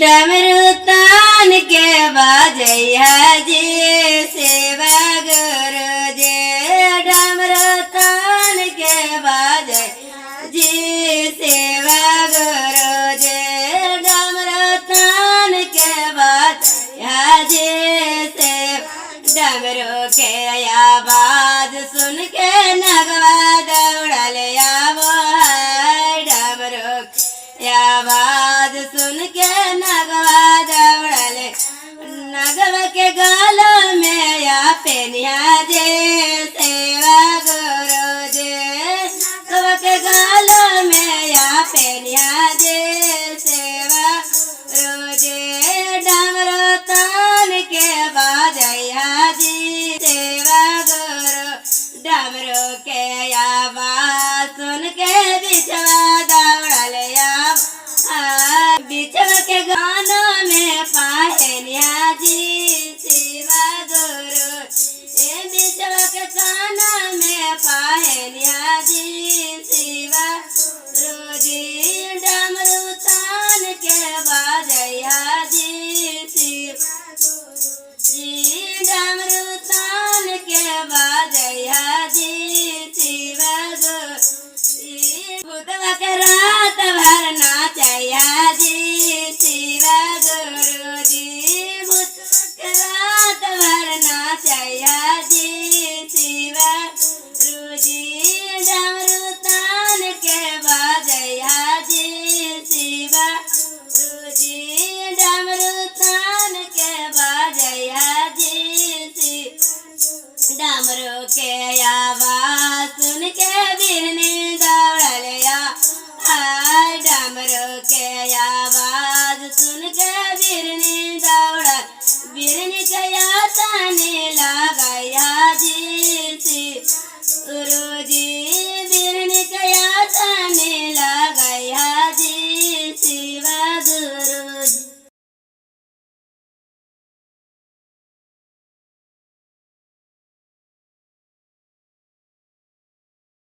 डमरू तान के बाजैया जी सेवा गुरु जी। डमरू तान के बाजैया जी सेवा गुरु जी। डमरू तान के बाजैया जी सेवा। डमरू के आवाज सुन के नगवा दौड़ल आवो है। डमरू आवाज सुन के नगवा दौड़ल। नगवा के गालों में या पेनिया जे सेवा गुरु जे। नगवा के गालों में या पेनिया जे सेवा गुरु जे। डमरू तान के बाजैया जी सेवा गुरु। डमरू के आवाज सुन के बिछवा दौड़ल बिछवा के गानों में पायनिया जी सेवा गुरु। ये बिछवा के गानों में पायनिया जी सेवा गुरु जी। डमरू तान के बाजैया जी सेवा गुरु जी। डमरू तान के बाजैया जी सेवा गुरु जी। बुधवा के रात भर नाचैया जी सेवा गुरु जी। बुधवा के रात भर नाचैया जी सेवा गुरु जी। डमरू तान के बाजैया जी सेवा गुरु जी। डमरू तान के बाजैया जी सेवा। डमरू के आवाज सुन के बिरनी दौड़ल डमरू के आवाज सुन के बिरनी